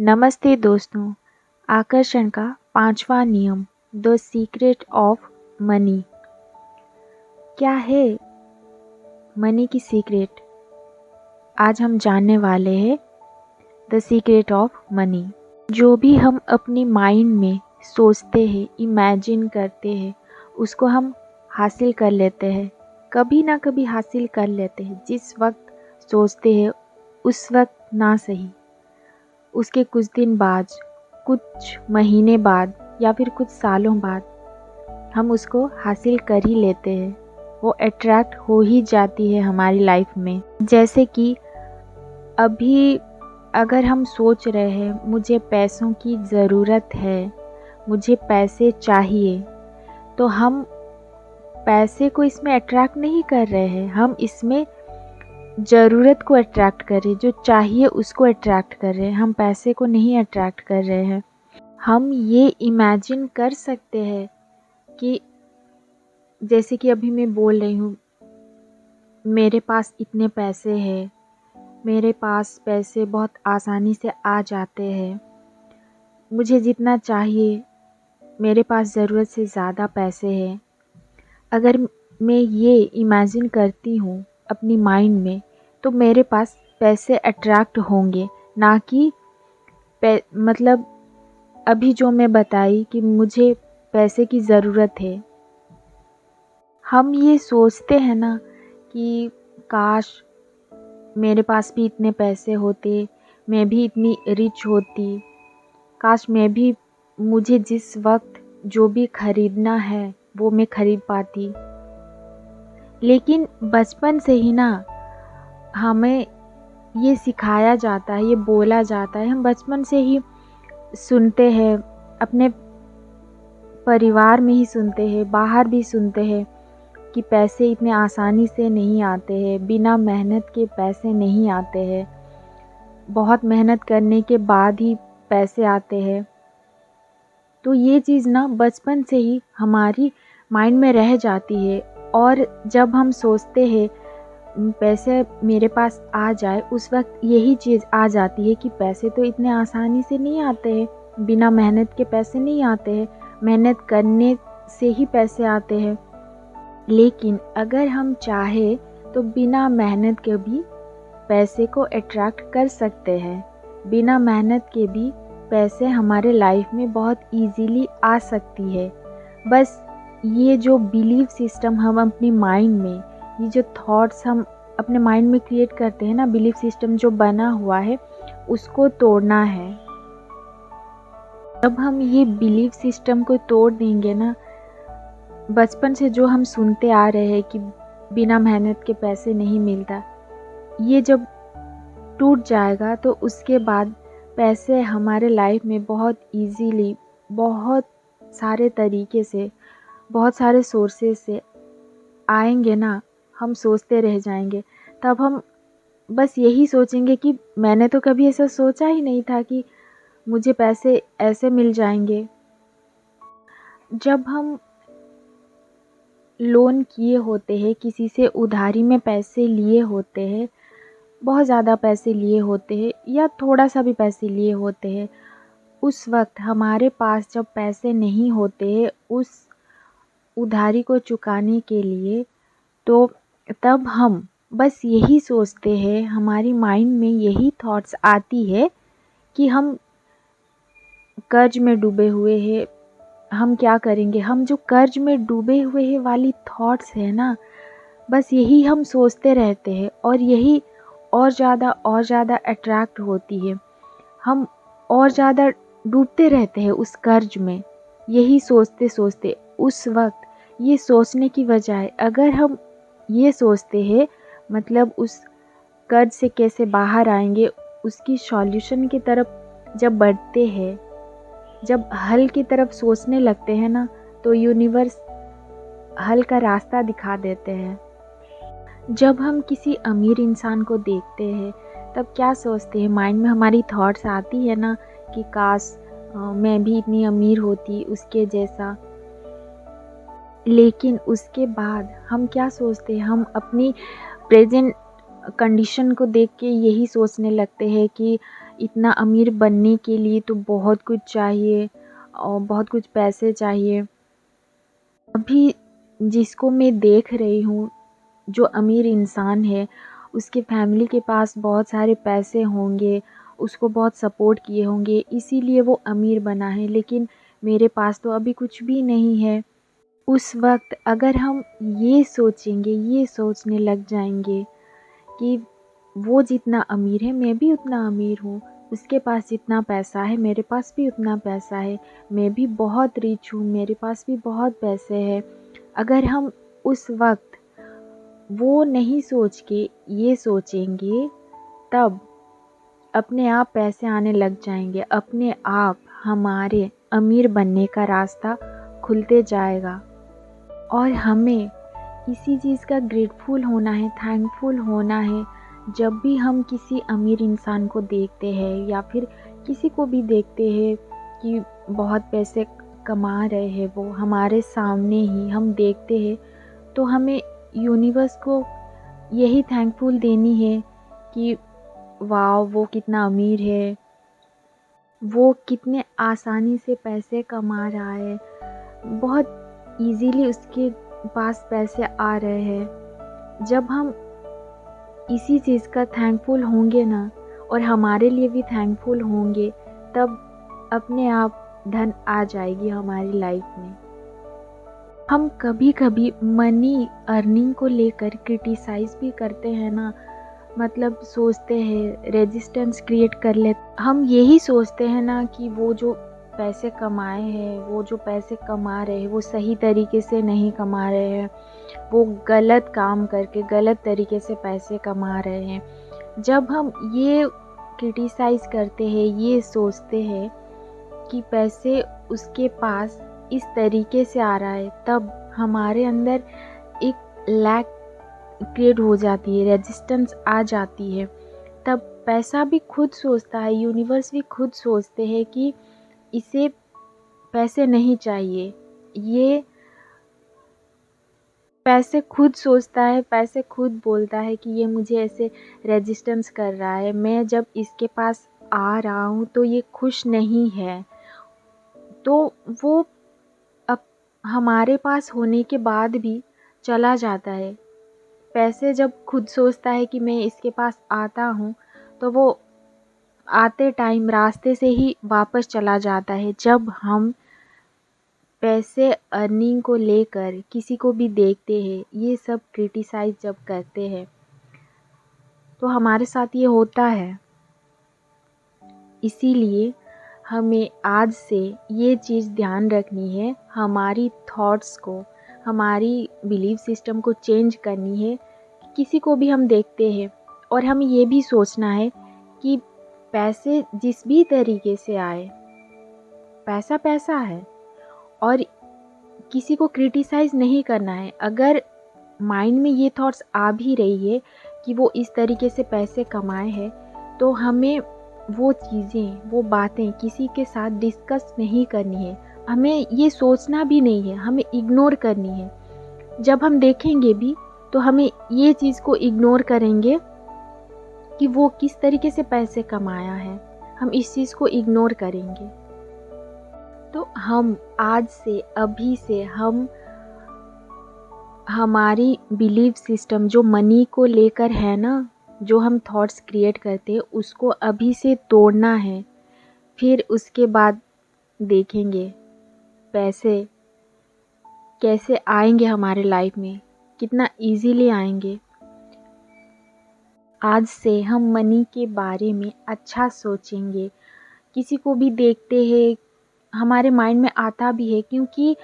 नमस्ते दोस्तों। आकर्षण का पांचवा नियम, द सीक्रेट ऑफ मनी। क्या है मनी की सीक्रेट? आज हम जानने वाले हैं द सीक्रेट ऑफ मनी। जो भी हम अपनी माइंड में सोचते हैं, इमेजिन करते हैं, उसको हम हासिल कर लेते हैं। कभी ना कभी हासिल कर लेते हैं। जिस वक्त सोचते हैं उस वक्त ना सही, उसके कुछ दिन बाद, कुछ महीने बाद या फिर कुछ सालों बाद हम उसको हासिल कर ही लेते हैं। वो अट्रैक्ट हो ही जाती है हमारी लाइफ में। जैसे कि अभी अगर हम सोच रहे हैं मुझे पैसों की ज़रूरत है, मुझे पैसे चाहिए, तो हम पैसे को इसमें अट्रैक्ट नहीं कर रहे हैं, हम इसमें ज़रूरत को अट्रैक्ट कर रहे हैं, जो चाहिए उसको अट्रैक्ट कर रहे हैं, हम पैसे को नहीं अट्रैक्ट कर रहे हैं। हम ये इमेजिन कर सकते हैं कि जैसे कि अभी मैं बोल रही हूँ, मेरे पास इतने पैसे हैं, मेरे पास पैसे बहुत आसानी से आ जाते हैं, मुझे जितना चाहिए, मेरे पास ज़रूरत से ज़्यादा पैसे हैं। अगर मैं ये इमेजिन करती हूँ अपनी माइंड में, तो मेरे पास पैसे अट्रैक्ट होंगे, ना कि मतलब अभी जो मैं बताई कि मुझे पैसे की ज़रूरत है। हम ये सोचते हैं ना कि काश मेरे पास भी इतने पैसे होते, मैं भी इतनी रिच होती, काश मैं भी, मुझे जिस वक्त जो भी खरीदना है वो मैं खरीद पाती। लेकिन बचपन से ही ना हमें ये सिखाया जाता है, ये बोला जाता है, हम बचपन से ही सुनते हैं, अपने परिवार में ही सुनते हैं, बाहर भी सुनते हैं कि पैसे इतने आसानी से नहीं आते हैं, बिना मेहनत के पैसे नहीं आते हैं, बहुत मेहनत करने के बाद ही पैसे आते हैं। तो ये चीज़ ना बचपन से ही हमारी माइंड में रह जाती है, और जब हम सोचते हैं पैसे मेरे पास आ जाए, उस वक्त यही चीज़ आ जाती है कि पैसे तो इतने आसानी से नहीं आते हैं, बिना मेहनत के पैसे नहीं आते हैं, मेहनत करने से ही पैसे आते हैं। लेकिन अगर हम चाहे तो बिना मेहनत के भी पैसे को अट्रैक्ट कर सकते हैं। बिना मेहनत के भी पैसे हमारे लाइफ में बहुत इजीली आ सकती है। बस ये जो बिलीव सिस्टम हम अपनी माइंड में, ये जो थॉट्स हम अपने माइंड में क्रिएट करते हैं ना, बिलीव सिस्टम जो बना हुआ है, उसको तोड़ना है। जब हम ये बिलीव सिस्टम को तोड़ देंगे ना, बचपन से जो हम सुनते आ रहे हैं कि बिना मेहनत के पैसे नहीं मिलता, ये जब टूट जाएगा तो उसके बाद पैसे हमारे लाइफ में बहुत इजीली, बहुत सारे तरीके से, बहुत सारे सोर्सेस से आएंगे ना। हम सोचते रह जाएंगे, तब हम बस यही सोचेंगे कि मैंने तो कभी ऐसा सोचा ही नहीं था कि मुझे पैसे ऐसे मिल जाएंगे। जब हम लोन किए होते हैं, किसी से उधारी में पैसे लिए होते हैं, बहुत ज़्यादा पैसे लिए होते हैं या थोड़ा सा भी पैसे लिए होते हैं, उस वक्त हमारे पास जब पैसे नहीं होते हैं उस उधारी को चुकाने के लिए, तो तब हम बस यही सोचते हैं, हमारी माइंड में यही थॉट्स आती है कि हम कर्ज में डूबे हुए हैं, हम क्या करेंगे। हम जो कर्ज में डूबे हुए हैं वाली थॉट्स है ना, बस यही हम सोचते रहते हैं, और यही और ज़्यादा अट्रैक्ट होती है। हम और ज़्यादा डूबते रहते हैं उस कर्ज में, यही सोचते सोचते। उस वक्त ये सोचने की बजाय अगर हम ये सोचते हैं, मतलब उस कर्ज से कैसे बाहर आएंगे, उसकी सॉल्यूशन की तरफ जब बढ़ते हैं, जब हल की तरफ सोचने लगते हैं ना, तो यूनिवर्स हल का रास्ता दिखा देते हैं। जब हम किसी अमीर इंसान को देखते हैं, तब क्या सोचते हैं, माइंड में हमारी थॉट्स आती है ना कि काश मैं भी इतनी अमीर होती उसके जैसा। लेकिन उसके बाद हम क्या सोचते हैं, हम अपनी प्रेजेंट कंडीशन को देख के यही सोचने लगते हैं कि इतना अमीर बनने के लिए तो बहुत कुछ चाहिए और बहुत कुछ पैसे चाहिए। अभी जिसको मैं देख रही हूँ, जो अमीर इंसान है, उसके फैमिली के पास बहुत सारे पैसे होंगे, उसको बहुत सपोर्ट किए होंगे, इसीलिए वो अमीर बना है। लेकिन मेरे पास तो अभी कुछ भी नहीं है। उस वक़्त अगर हम ये सोचेंगे, ये सोचने लग जाएंगे कि वो जितना अमीर है मैं भी उतना अमीर हूँ, उसके पास जितना पैसा है मेरे पास भी उतना पैसा है, मैं भी बहुत रिच हूँ, मेरे पास भी बहुत पैसे हैं। अगर हम उस वक़्त वो नहीं सोच के ये सोचेंगे, तब अपने आप पैसे आने लग जाएंगे, अपने आप हमारे अमीर बनने का रास्ता खुलते जाएगा। और हमें इसी चीज़ का ग्रेटफुल होना है, थैंकफुल होना है। जब भी हम किसी अमीर इंसान को देखते हैं या फिर किसी को भी देखते हैं कि बहुत पैसे कमा रहे हैं, वो हमारे सामने ही हम देखते हैं, तो हमें यूनिवर्स को यही थैंकफुल देनी है कि वाह, वो कितना अमीर है, वो कितने आसानी से पैसे कमा रहा है, बहुत इजीली उसके पास पैसे आ रहे हैं। जब हम इसी चीज़ का थैंकफुल होंगे ना, और हमारे लिए भी थैंकफुल होंगे, तब अपने आप धन आ जाएगी हमारी लाइफ में। हम कभी कभी मनी अर्निंग को लेकर क्रिटिसाइज़ भी करते हैं ना, मतलब सोचते हैं, रेजिस्टेंस क्रिएट कर ले। हम यही सोचते हैं ना कि वो जो पैसे कमाए हैं, वो जो पैसे कमा रहे हैं, वो सही तरीके से नहीं कमा रहे हैं, वो गलत काम करके गलत तरीके से पैसे कमा रहे हैं। जब हम ये क्रिटिसाइज़ करते हैं, ये सोचते हैं कि पैसे उसके पास इस तरीके से आ रहा है, तब हमारे अंदर एक लैक क्रिएट हो जाती है, रेजिस्टेंस आ जाती है। तब पैसा भी खुद सोचता है, यूनिवर्स भी खुद सोचते हैं कि इसे पैसे नहीं चाहिए। ये पैसे खुद सोचता है, पैसे खुद बोलता है कि ये मुझे ऐसे रेजिस्टेंस कर रहा है, मैं जब इसके पास आ रहा हूँ तो ये खुश नहीं है। तो वो अब हमारे पास होने के बाद भी चला जाता है। पैसे जब खुद सोचता है कि मैं इसके पास आता हूँ, तो वो आते टाइम रास्ते से ही वापस चला जाता है। जब हम पैसे अर्निंग को लेकर किसी को भी देखते हैं, ये सब क्रिटिसाइज जब करते हैं, तो हमारे साथ ये होता है। इसीलिए हमें आज से ये चीज़ ध्यान रखनी है, हमारी थॉट्स को, हमारी बिलीफ सिस्टम को चेंज करनी है। किसी को भी हम देखते हैं और हमें ये भी सोचना है कि पैसे जिस भी तरीके से आए, पैसा पैसा है, और किसी को क्रिटिसाइज़ नहीं करना है। अगर माइंड में ये थॉट्स आ भी रही है कि वो इस तरीके से पैसे कमाए हैं, तो हमें वो चीज़ें, वो बातें किसी के साथ डिस्कस नहीं करनी है। हमें ये सोचना भी नहीं है, हमें इग्नोर करनी है। जब हम देखेंगे भी तो हमें ये चीज़ को इग्नोर करेंगे कि वो किस तरीके से पैसे कमाया है, हम इस चीज़ को इग्नोर करेंगे। तो हम आज से, अभी से हम हमारी बिलीफ सिस्टम जो मनी को लेकर है ना, जो हम थॉट्स क्रिएट करते हैं, उसको अभी से तोड़ना है। फिर उसके बाद देखेंगे पैसे कैसे आएंगे हमारे लाइफ में, कितना इजीली आएंगे। आज से हम मनी के बारे में अच्छा सोचेंगे। किसी को भी देखते हैं, हमारे माइंड में आता भी है, क्योंकि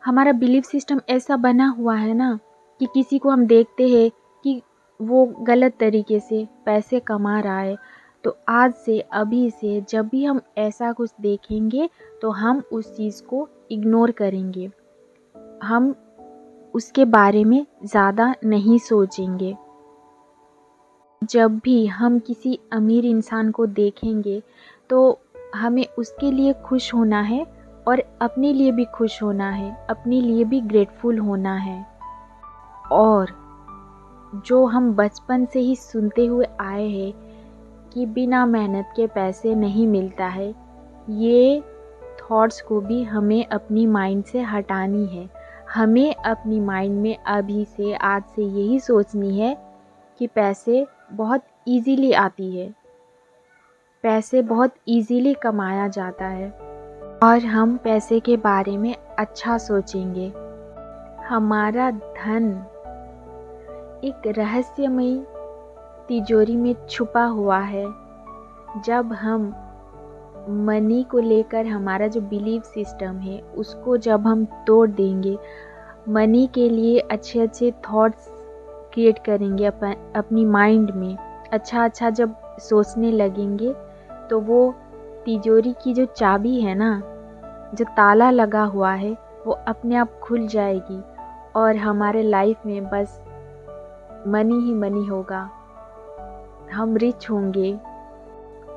हमारा बिलीफ सिस्टम ऐसा बना हुआ है ना कि किसी को हम देखते हैं कि वो गलत तरीके से पैसे कमा रहा है, तो आज से, अभी से जब भी हम ऐसा कुछ देखेंगे तो हम उस चीज़ को इग्नोर करेंगे, हम उसके बारे में ज़्यादा नहीं सोचेंगे। जब भी हम किसी अमीर इंसान को देखेंगे तो हमें उसके लिए खुश होना है और अपने लिए भी खुश होना है, अपने लिए भी ग्रेटफुल होना है। और जो हम बचपन से ही सुनते हुए आए हैं कि बिना मेहनत के पैसे नहीं मिलता है, ये थॉट्स को भी हमें अपनी माइंड से हटानी है। हमें अपनी माइंड में अभी से, आज से यही सोचनी है कि पैसे बहुत इजीली आती है, पैसे बहुत इजीली कमाया जाता है, और हम पैसे के बारे में अच्छा सोचेंगे। हमारा धन एक रहस्यमयी तिजोरी में छुपा हुआ है। जब हम मनी को लेकर हमारा जो बिलीफ सिस्टम है उसको जब हम तोड़ देंगे, मनी के लिए अच्छे अच्छे थॉट्स क्रिएट करेंगे अपनी माइंड में, अच्छा अच्छा जब सोचने लगेंगे, तो वो तिजोरी की जो चाबी है ना, जो ताला लगा हुआ है, वो अपने आप खुल जाएगी और हमारे लाइफ में बस मनी ही मनी होगा। हम रिच होंगे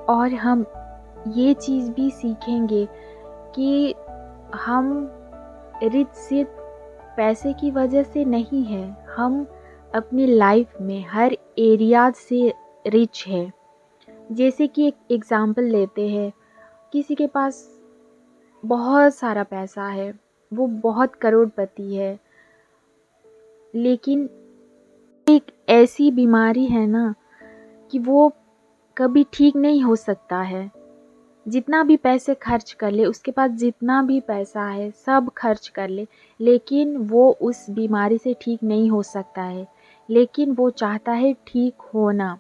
और हम ये चीज़ भी सीखेंगे कि हम रिच सिर्फ पैसे की वजह से नहीं है, हम अपनी लाइफ में हर एरिया से रिच है। जैसे कि एक एग्ज़ाम्पल लेते हैं, किसी के पास बहुत सारा पैसा है, वो बहुत करोड़पति है, लेकिन एक ऐसी बीमारी है ना कि वो कभी ठीक नहीं हो सकता है। जितना भी पैसे खर्च कर ले, उसके पास जितना भी पैसा है सब खर्च कर ले, लेकिन वो उस बीमारी से ठीक नहीं हो सकता है। लेकिन वो चाहता है ठीक होना,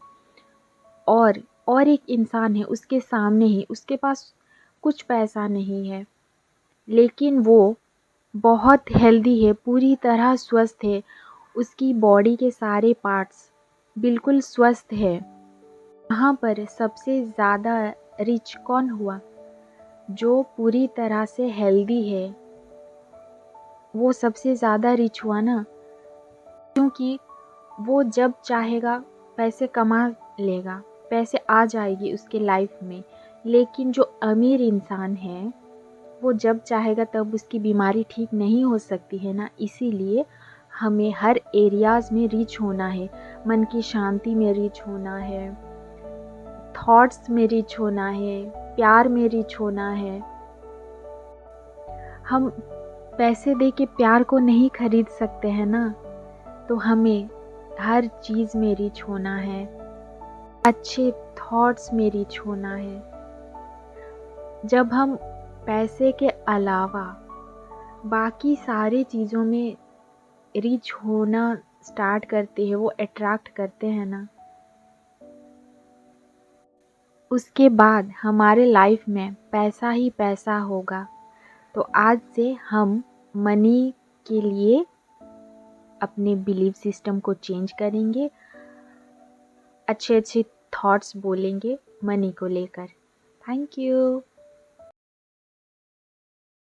और एक इंसान है उसके सामने ही, उसके पास कुछ पैसा नहीं है, लेकिन वो बहुत हेल्दी है, पूरी तरह स्वस्थ है, उसकी बॉडी के सारे पार्ट्स बिल्कुल स्वस्थ है। यहाँ पर सबसे ज़्यादा रिच कौन हुआ? जो पूरी तरह से हेल्दी है, वो सबसे ज़्यादा रिच हुआ ना, क्योंकि वो जब चाहेगा पैसे कमा लेगा, पैसे आ जाएगी उसके लाइफ में। लेकिन जो अमीर इंसान है, वो जब चाहेगा तब उसकी बीमारी ठीक नहीं हो सकती है ना। इसीलिए हमें हर एरियाज़ में रिच होना है, मन की शांति में रिच होना है, थॉट्स में रिच होना है, प्यार में रिच होना है। हम पैसे दे के प्यार को नहीं खरीद सकते हैं ना, तो हमें हर चीज़ में रिच होना है, अच्छे थॉट्स में रिच होना है। जब हम पैसे के अलावा बाकी सारे चीज़ों में रिच होना स्टार्ट करते हैं, वो अट्रैक्ट करते हैं ना, उसके बाद हमारे लाइफ में पैसा ही पैसा होगा। तो आज से हम मनी के लिए अपने बिलीफ सिस्टम को चेंज करेंगे, अच्छे अच्छे थॉट्स बोलेंगे मनी को लेकर। Thank you.